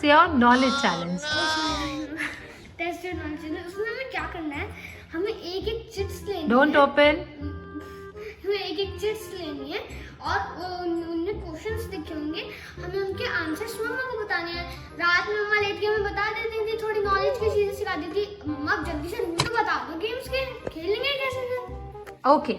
Test your knowledge challenge. Test your knowledge, उसमें हमें क्या करना है, हमें एक एक चिट्स लेनी है। Don't open. हमें एक एक चिट्स लेनी है और उनमें क्वेश्चंस लिखे होंगे, हमें उनके आंसर्स मम्मा को बताने हैं। रात में मम्मा लेट के हमें बता देती थी, थोड़ी नॉलेज की चीजें सिखा देती थी। मम्मा जल्दी से रूल तो बता दो गेम्स के, खेलेंगे कैसे फिर? Okay,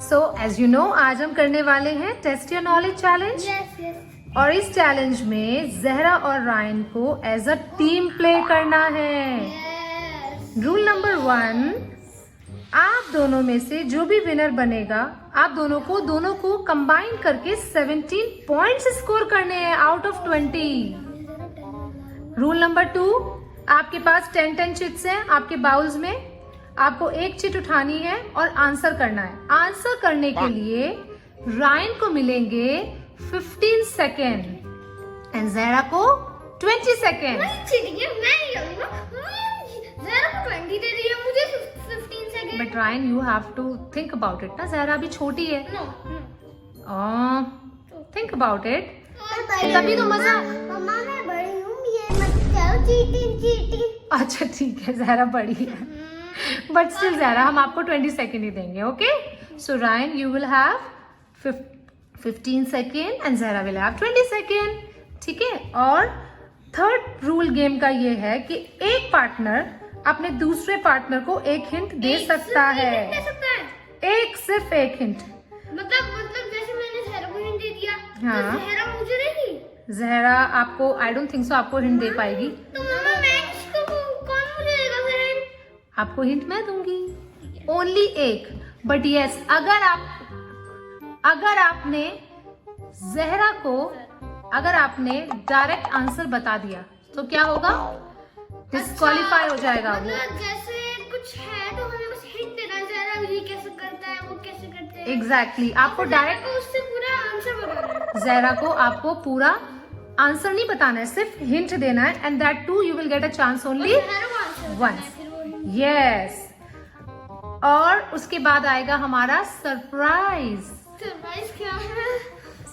so as you know आज हम करने वाले हैं test your knowledge challenge. Yes yes. और इस चैलेंज में जहरा और रायन को एज अ टीम प्ले करना है। यस। रूल नंबर 1, आप दोनों में से जो भी विनर बनेगा, आप दोनों को कंबाइन करके 17 पॉइंट्स स्कोर करने हैं आउट ऑफ 20। रूल नंबर 2, आपके पास 10 चिट्स हैं आपके बाउल्स में। आपको एक चिट उठानी है और आंसर करना है। आंसर करने के लिए रायन को मिलेंगे 15 सेकेंड एंड जहरा को 20 सेकेंड। मैं चीटिंग है, मैं ही लूंगा। जहरा को 20 दे दी है, मुझे 15 second. But Ryan you have to think about it ना, जहरा अभी छोटी है। नो थिंक अबाउट इट, तभी तो मजा। मम्मा मैं बड़ी हूँ, ये मत करो चीटिंग। अच्छा ठीक है, जहरा बड़ी है बट स्टिल जहरा हम आपको 20 सेकेंड ही देंगे। Okay, so Ryan you will have 15 second and Zahra will have 20 second. ठीक है, और थर्ड रूल गेम का ये है कि एक पार्टनर अपने दूसरे पार्टनर को एक हिंट दे सकता है। एक, सिर्फ एक हिंट। मतलब जैसे मैंने जहरा को हिंट दे दिया, हाँ। तो जहरा मुझे देगी। जहरा आपको, आई डोंट थिंक सो आपको हिंट दे पाएगी। तो मम्मा मैं किसको, कौन मुझे देगा फिर हिंट? आपको हिंट मैं दूंगी, ओनली एक। बट यस, अगर आपने जहरा को, अगर आपने डायरेक्ट आंसर बता दिया तो क्या होगा, डिस्क्वालीफाई हो जाएगा वो। मतलब जैसे कुछ है तो हमें बस हिंट देना है, जहरा ये कैसे करता है, वो कैसे करते हैं। एग्जैक्टली, आपको डायरेक्ट उससे पूरा आंसर बताना है। जहरा को आपको पूरा आंसर नहीं बताना है, सिर्फ हिंट देना है and that too you will get a chance only once. Yes, और उसके बाद आएगा हमारा सरप्राइज। सरप्राइज क्या है?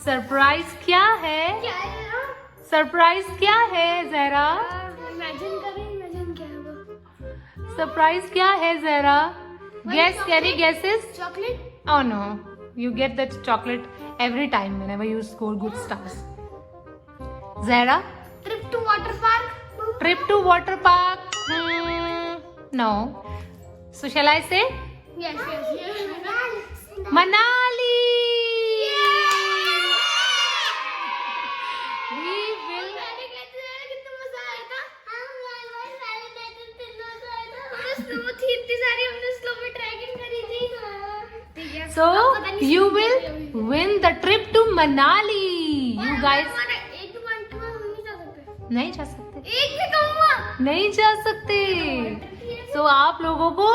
सरप्राइज क्या है? क्या है ना? सरप्राइज क्या है जहरा? इमेजिन क्या है वो? सरप्राइज क्या है Zara? Guess, carry guesses? Chocolate? Oh no, you get that chocolate every time whenever you score good stars. Zara? Trip to water park? Trip to water park? No. So shall I say? Yes yes. Manali! We will. कितना मजा आया था। इतनी सारी हमने slow में trekking करी थी। ठीक है। So you will win the trip to Manali. You guys एक पॉइंट में हम नहीं जा सकते। नहीं जा सकते, एक भी कम हुआ। नहीं जा सकते। So आप लोगों को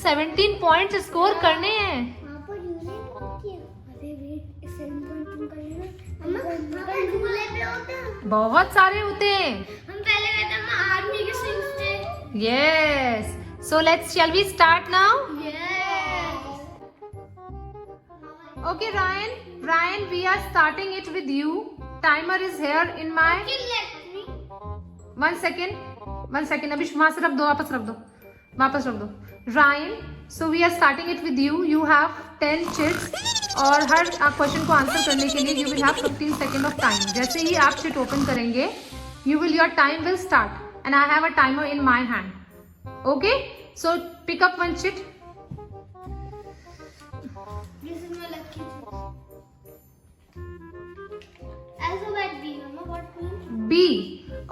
17 पॉइंट स्कोर करने हैं। वहाँ पर अरे वेट, 7 पॉइंट तुम कर लेना। हम झूले पे होते हैं। बहुत सारे होते हैं। हम पहले गए थे, हम आर्मी के सिंग्स थे। Yes. So shall we start now? Yes. Okay, Ryan. Ryan, we are starting it with you. Timer is here in my. Let me. 1 second. 1 second. अभी वहां से रख दो, वापस रख दो, वापस रख दो। Ryan, so we are starting it with you. You have 10 chits और हर क्वेश्चन को आंसर करने के लिए you will have 15 second of time. जैसे ही आप चिट ओपन करेंगे, your time will start and I have a timer in my hand. Okay? So pick up one chit. This is my lucky chip. Alphabet B. Mama, what means? B.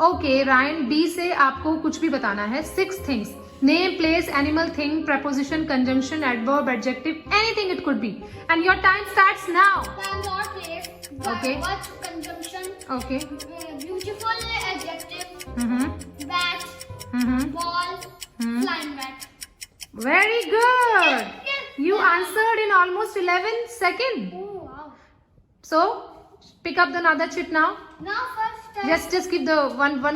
Okay, Ryan, B से आपको कुछ भी बताना है। 6 things. Name, place, animal, thing, preposition, conjunction, adverb, adjective, anything it could be. And your time starts now. Not place. Okay. What conjunction? Okay. Beautiful adjective. Mm-hmm. Bat. Mm-hmm. Ball. Hmm. Flying bat. Very good. Yes. You answered in almost 11 seconds. Oh wow. So pick up another chit now. Now first. Just give the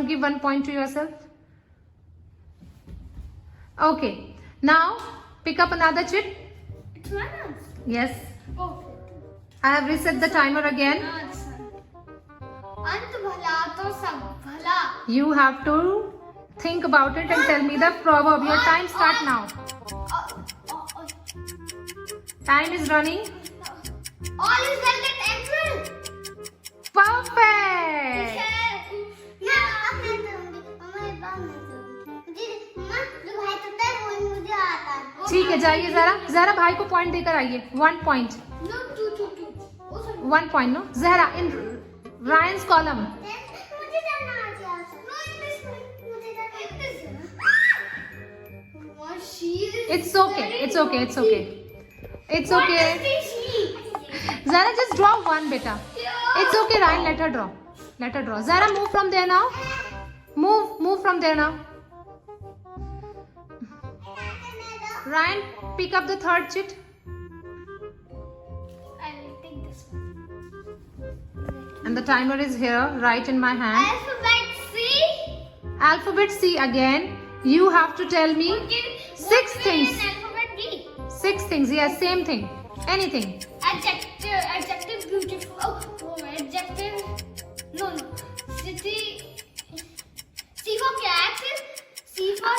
give 1 point to yourself. Okay. Now pick up another chit. It's my answer. Yes. Oh. I have reset the timer again. Now this one. अंत भला तो सब भला। You have to think about it and tell me the proverb. Your time start now. Time is running. All is well that ends well। Perfect. मैं अब नहीं करूँगी। मम्मा एक बार नहीं करूँगी। मम्मा जो भाई करता है वो मुझे आता है। ठीक है, जाइए जरा भाई को पॉइंट देकर आइए। 1 point. No, two। 1 point, no? Zahra, in Ryan's column. मुझे डरना आ गया। No, English में मुझे डरना। It's okay. It's okay. Zahra, just draw one, beta. It's okay, Ryan. Let her draw. Zahra, move from there now. Move from there now. Ryan, pick up the third chit. I will take this one। And the timer is here, right in my hand. Alphabet C। Alphabet C again. You have to tell me Okay, 6 things. Alphabet D। 6 things. Yes, same thing. Anything. Adjective beautiful। Oh, adjective। No। City। C for cat। C for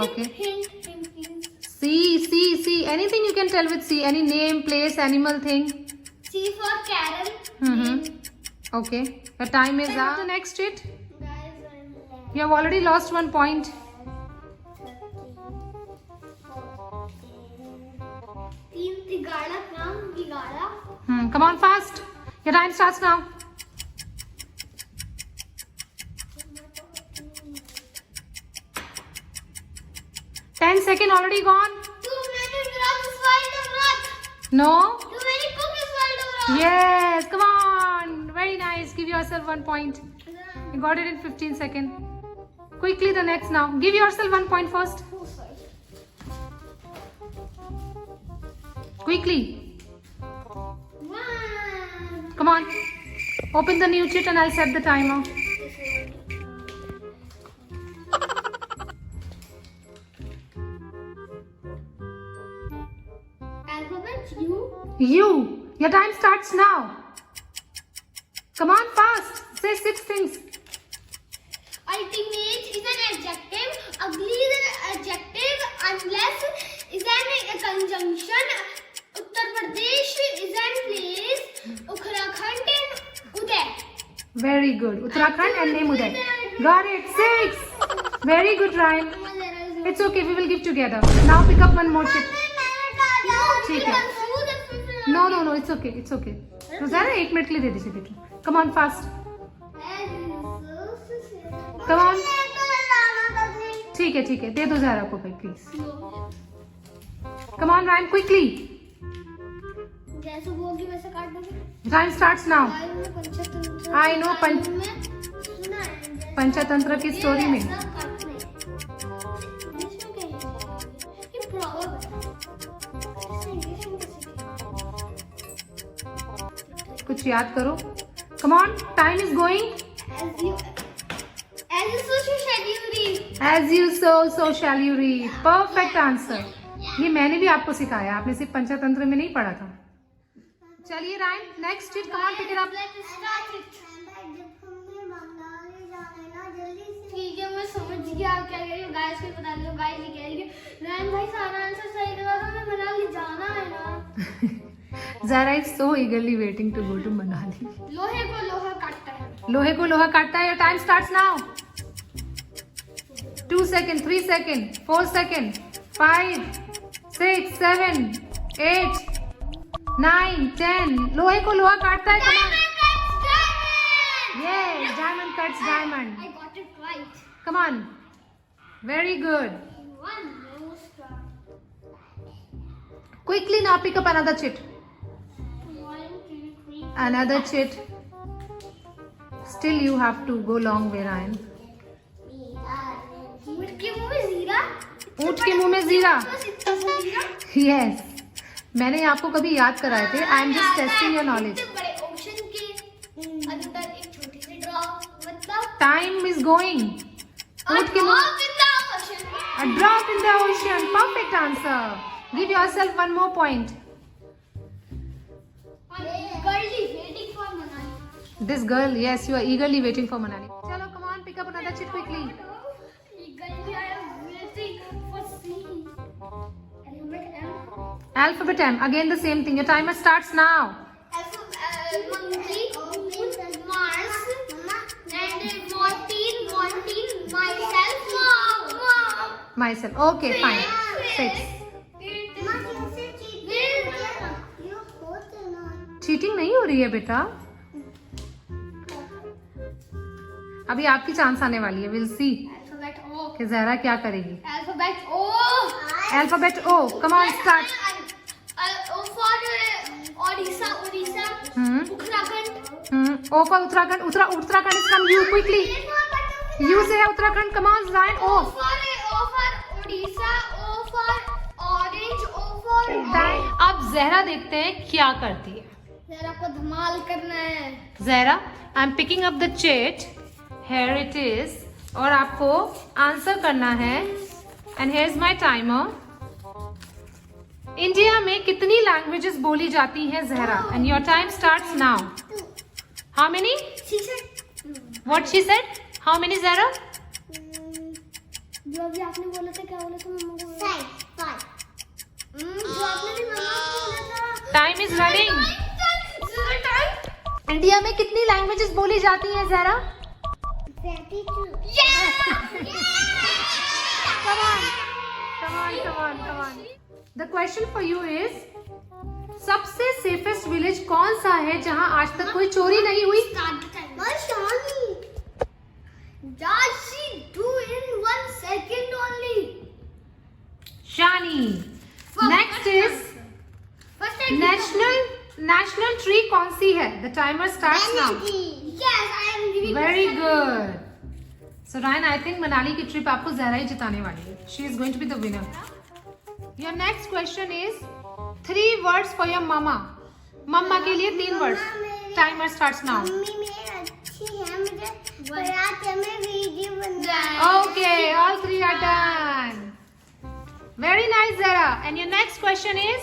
Okay. Hint। C. Anything you can tell with C. Any name, place, animal, thing. C for Carol। Okay. The time is up. The next chit. Guys, I'm left। You have already lost 1 point. 3 तिगाड़ा काम तिगाड़ा। Come on, fast. Your time starts now. 10 seconds already gone. Too many drugs while the rock। No? Too many cookies while the rock। Yes. Come on. Very nice. Give yourself 1 point. You got it in 15 seconds. Quickly the next now. Give yourself 1 point first. Oh, sorry। Quickly. 1। Come on. Open the new chit and I'll set the timer. Alphabet U। You. Your time starts now. Come on, fast. Say 6 things. Ultimate is an adjective। Ugly is an adjective unless is an conjunction। Uttar Pradesh is an place। Uttarakhand and Uday। Very good. Uttarakhand and name Uday. Got it. 6. Very good, Ryan. It's okay. We will give together. Now pick up one more chip. ठीक है. No. It's okay. तो ज़रा 1 minute के लिए दे दीजिए बेटी. Come on, fast. Come on. ठीक है. दे दो ज़रा को भाई, please. Come on, Ryan, quickly. जैसे बोगी वैसे काट दोगे। Time starts now. I know, सुना है। पंचतंत्र की स्टोरी में. ये proverb है। इसे इंग्लिश में कैसे कुछ याद करो. Come on, time is going. As you sow, so shall you reap। As you sow, so shall you reap. Perfect answer. ये मैंने भी आपको सिखाया. आपने सिर्फ पंचतंत्र में नहीं पढ़ा था. चलिए रायन, नेक्स्ट चीज. Come on, pick it up. ठीक है, मैं समझ गया आप क्या कह रही हो। गाइस को बता दो, गाइस ये कह रही है रायन भाई सारा आंसर सही लगा था, हमें मनाली जाना है ना। Zara is so eagerly waiting to go to Manali. लोहे को लोहा काटता है। लोहे को लोहा काटता है. Your time starts now. 2 seconds, 3 seconds, 4 seconds, 5, 6, 7, 8, 9, 10. लोहे को लोहा काटता है. Diamond cuts diamond। Yes, diamond cuts diamond. I got it right। Come on. Very good. One more star। Quickly now pick up another chit. 1, 2, 3। Another chit. Still you have to go long way, Ryan. ऊँट के मुंह में जीरा। ऊँट के मुंह में जीरा. इतना सा जीरा। Yes. मैंने आपको कभी याद कराए थे. I am just testing your knowledge. इतने बड़े ओशन के अंदर एक छोटी सी ड्रॉप, मतलब Time is going. ऊँट के मुंह. A drop in the ocean. Perfect answer. Give yourself 1 more point. This girl, yes, you are eagerly waiting for Manali. Chalo, come on, pick up another chit quickly. Eagerly I am waiting for C. Alphabet M. Alphabet M. Again the same thing. Your timer starts now. Monkey, Mars, and Monty, myself, Mom. Myself. Okay, fine. 6. Cheating नहीं हो रही है बेटा. अभी आपकी chance आने वाली है. Will see Alphabet O. कि जहरा क्या करेगी. Alphabet O. Alphabet O. Come on, start. O for Odisha. Uttarakhand. O for Uttarakhand. Uttarakhand is from you. Quickly. You say Uttarakhand. Come on, Zion. O O. for Odisha. O for orange. O for अब जहरा देखते हैं क्या करती है. जरा को धमाल करना है. Zahra, I am picking up the chat. Here it is. और आपको आंसर करना है. And here's my timer. India में कितनी लैंग्वेजेस बोली जाती हैं Zahra? And your time starts now. How many? She said. What she said? How many, Zahra? जो अभी आपने बोला था, क्या बोला था मम्मा को? 5. जो आपने भी मम्मा को बोला था. Time is running. Time. India में कितनी लैंग्वेजेस बोली जाती हैं Zahra? 32. Yeah! Come on. The question for you is, सबसे सेफेस्ट विलेज कौन सा है जहां आज तक कोई चोरी नहीं हुई? Does she do in 1 second only? Shani. Next is national tree कौन सी है? The timer starts now. Yes, I am giving. Very good. So Ryan, I think Manali की ट्रिप आपको जहरा ही जिताने वाली है. She is going to be the winner. Your next question is 3 words for your mama. मम्मा के लिए 3 words. Timer starts now. Mummy मेरी अच्छी है, मुझे पढ़ाते में वीडियो बना. Okay, all 3 are done. Very nice, Zara. And your next question is,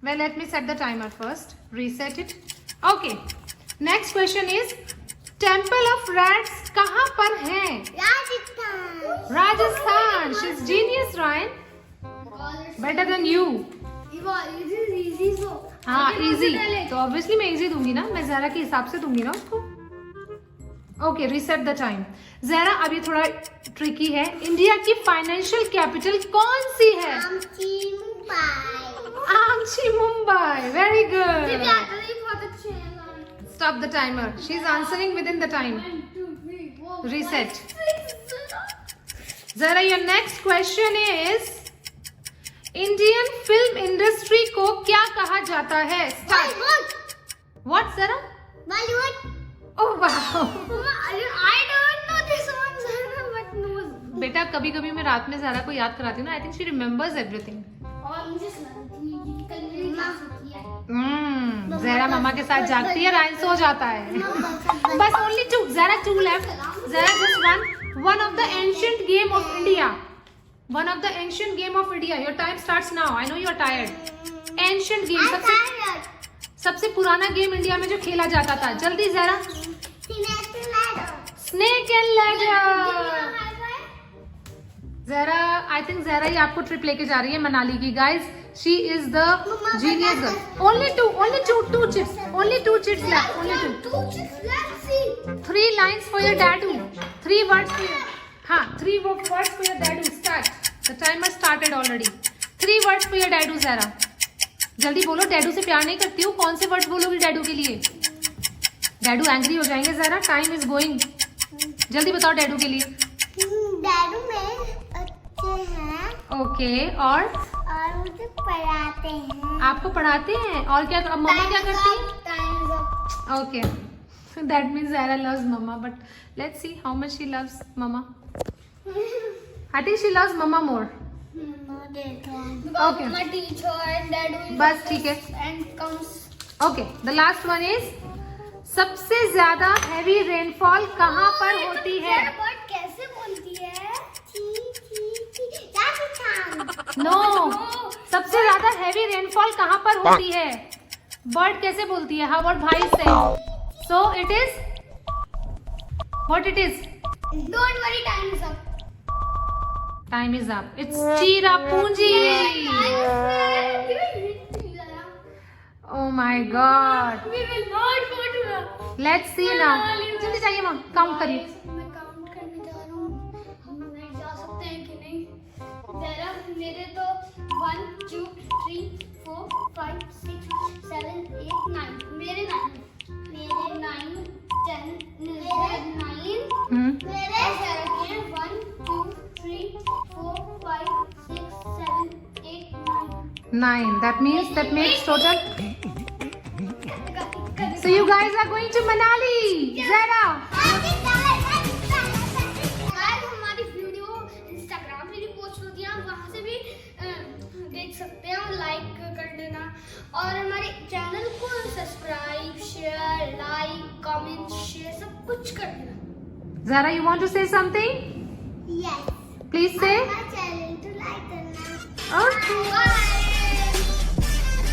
well, let me set the timer first. Reset it. Okay. Next question is, Temple of Rats कहाँ पर है? Rajasthan. She's genius, Ryan. Better than you. Easy so. हाँ, easy. तो obviously मैं easy दूंगी ना. मैं ज़रा के हिसाब से दूंगी ना उसको. Okay, reset the time. ज़रा अभी थोड़ा tricky है. इंडिया की फाइनेंशियल कैपिटल कौन सी है? आमची Mumbai. Very good. Stop the timer. She's answering within the time. 1, 2, 3, 4. Reset. Zara, your next question is, Indian film industry को क्या कहा जाता है? Start. What, Zara? Bollywood. Oh wow. I don't know this one, Zara, but knows. बेटा कभी कभी मैं रात में ज़रा को याद कराती हूँ ना. I think she remembers everything. और मुझे सुनाती थी कि कल मेरी क्लास होती है. ज़रा मम्मा के साथ जागती है. रायन सो जाता है. बस only 2. Zara 2 left. Zara just one of the ancient game of India. One of the ancient game of India. Your time starts now. I know you are tired. Ancient game. सबसे पुराना game India में जो खेला जाता था. जल्दी Zara. Snake and ladder. Zara, I think Zara ही आपको trip लेके जा रही है मनाली की. Guys, she is the genius girl. Only two chips. Only 2 chips left. Only 2. 2 chips left. See. 3 lines for your dadu. 3 words for your. हाँ, 3 words for your dadu. Start. The timer started already. 3 words for your dadu, Zara. जल्दी बोलो. डैडू से प्यार नहीं करती हूँ. कौन से वर्ड्स बोलोगी डैडू के लिए? डैडू एंग्री हो जाएंगे Zara. Time is going. जल्दी बताओ डैडू के लिए. डैडू में अच्छे हैं. ओके. और मुझे पढ़ाते हैं. आपको पढ़ाते हैं. और क्या मम्मा क्या करती है? Okay. That means Zara loves mama, but let's see how much she loves mama. I think she loves mama more. Okay. My teacher and dad. बस ठीक है. And comes. Okay. The last one is, सबसे ज्यादा heavy rainfall कहाँ पर होती है? Bird कैसे बोलती है? No. सबसे ज्यादा heavy rainfall कहाँ पर होती है? बर्ड कैसे बोलती है? How about भाई से? So it is what it is? Don't worry, time is up. Time is up. It's Cherrapunji. Oh my God. We will not go to the. Let's see now. जल्दी जाइए माँ, count करिए. मैं count करने जा रहा हूँ. हम नहीं जा सकते हैं कि नहीं? जरा मेरे तो 1 2 3 4 5 6 7 8 9 मेरे 9 10 9 मेरे जरा के 1 2 3 4 5 6 7 8 9. That makes total. So you guys are going to Manali. Zara. हमारी वीडियो इंस्टाग्राम पे भी पोस्ट होती है, आप वहाँ से भी देख सकते हैं और लाइक कर देना और हमारे चैनल को subscribe share like comment share सब कुछ कर देना. Zara, you want to say something?